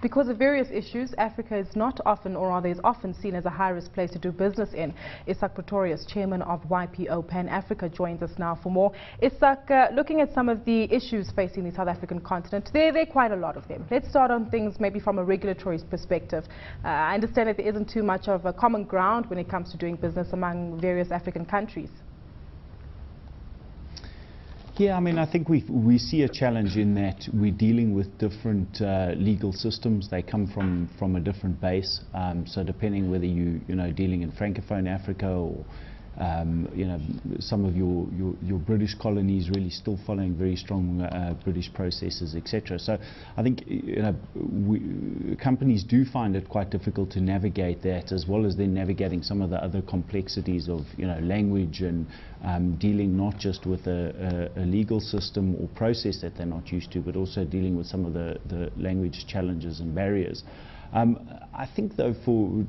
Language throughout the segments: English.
Because of various issues, Africa is not often, or rather is often seen as a high-risk place to do business in. Isak Pretorius, chairman of YPO Pan Africa, joins us now for more. Isak, looking at some of the issues facing the South African continent, there are quite a lot of them. Let's start on things maybe from a regulatory perspective. I understand that there isn't too much of a common ground when it comes to doing business among various African countries. Yeah, I mean, I think we see a challenge in that we're dealing with different legal systems. They come from a different base. So depending whether you're dealing in Francophone Africa or some of your British colonies really still following very strong British processes, etc. So I think companies do find it quite difficult to navigate that, as well as then navigating some of the other complexities of language and dealing not just with a legal system or process that they're not used to, but also dealing with some of the language challenges and barriers. I think, though,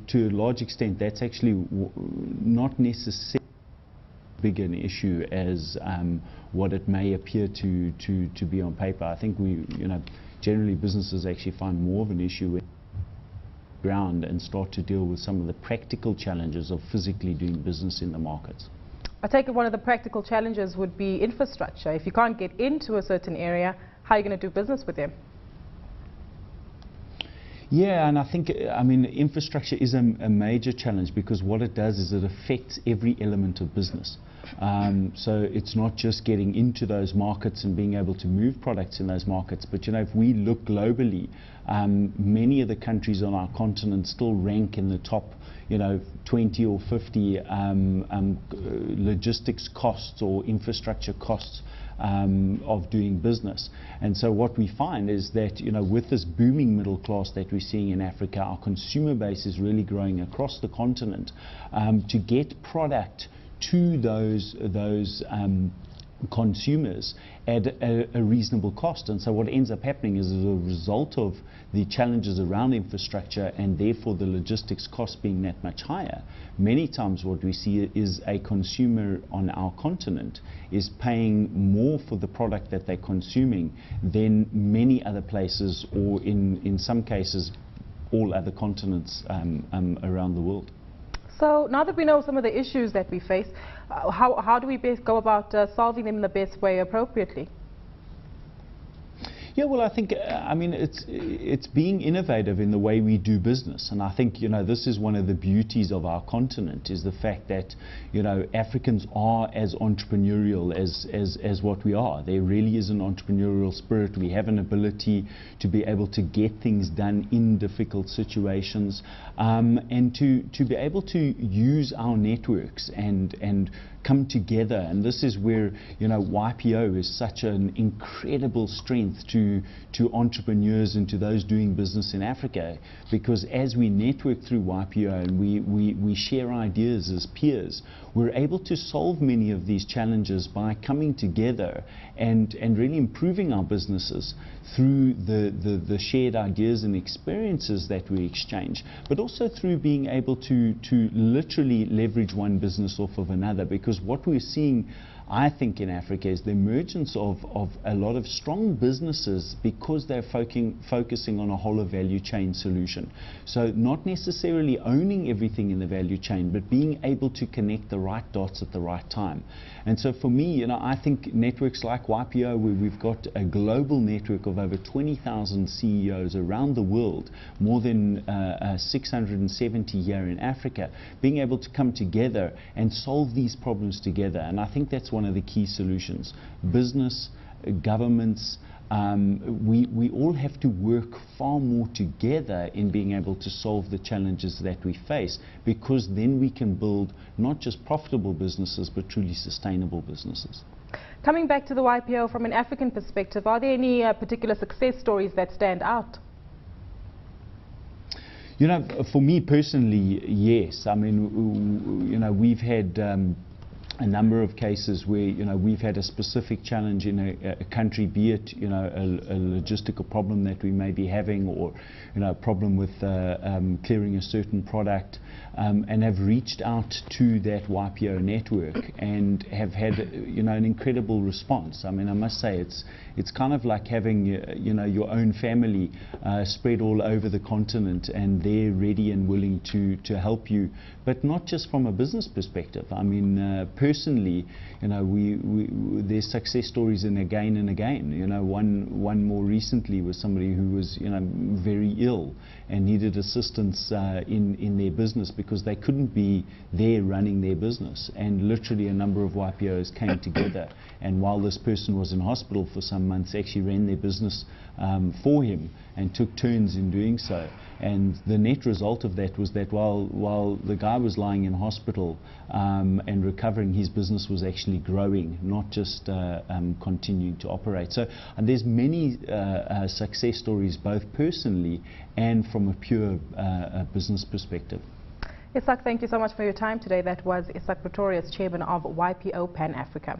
to a large extent, that's actually not necessarily big an issue as what it may appear to be on paper. I think generally businesses actually find more of an issue when ground and start to deal with some of the practical challenges of physically doing business in the markets. I take it one of the practical challenges would be infrastructure. If you can't get into a certain area, how are you going to do business with them? Yeah, and I think, infrastructure is a major challenge, because what it does is it affects every element of business. So it's not just getting into those markets and being able to move products in those markets, but if we look globally, many of the countries on our continent still rank in the top 20 or 50 logistics costs or infrastructure costs of doing business. And so what we find is that with this booming middle class that we're seeing in Africa, our consumer base is really growing across the continent. To get product to those consumers at a reasonable cost. And so what ends up happening is, as a result of the challenges around infrastructure and therefore the logistics cost being that much higher, many times what we see is a consumer on our continent is paying more for the product that they're consuming than many other places, or in some cases all other continents around the world. So now that we know some of the issues that we face, how do we best go about solving them in the best way appropriately? Yeah, well, I think, it's being innovative in the way we do business. And I think, this is one of the beauties of our continent, is the fact that, Africans are as entrepreneurial as what we are. There really is an entrepreneurial spirit. We have an ability to be able to get things done in difficult situations, and to be able to use our networks and come together. And this is where, YPO is such an incredible strength to entrepreneurs and to those doing business in Africa, because as we network through YPO and we share ideas as peers, we're able to solve many of these challenges by coming together and really improving our businesses through the shared ideas and experiences that we exchange, but also through being able to literally leverage one business off of another. Because what we're seeing, I think, in Africa is the emergence of a lot of strong businesses, because they're focusing on a whole of value chain solution. So not necessarily owning everything in the value chain, but being able to connect the right dots at the right time. And so for me, I think networks like YPO, where we've got a global network of over 20,000 CEOs around the world, more than 670 here in Africa, being able to come together and solve these problems together. And I think that's one of the key solutions. Business, governments, we all have to work far more together in being able to solve the challenges that we face, because then we can build not just profitable businesses, but truly sustainable businesses. Coming back to the YPO from an African perspective, are there any particular success stories that stand out? For me personally, yes. We've had a number of cases where, you know, we've had a specific challenge in a country, be it, you know, a logistical problem that we may be having, or, you know, a problem with clearing a certain product, and have reached out to that YPO network and have had, you know, an incredible response. I mean, I must say it's kind of like having, you know, your own family spread all over the continent, and they're ready and willing to help you, but not just from a business perspective. I mean, personally, you know, there's success stories and again. You know, one more recently was somebody who was, you know, very ill and needed assistance in their business because they couldn't be there running their business, and literally a number of YPOs came together, and while this person was in hospital for some months, actually ran their business for him and took turns in doing so. And the net result of that was that while the guy was lying in hospital and recovering, his business was actually growing, not just continuing to operate. So there's many success stories, both personally and from a pure business perspective. Isak, thank you so much for your time today. That was Isak Pretorius, Chairman of YPO Pan Africa.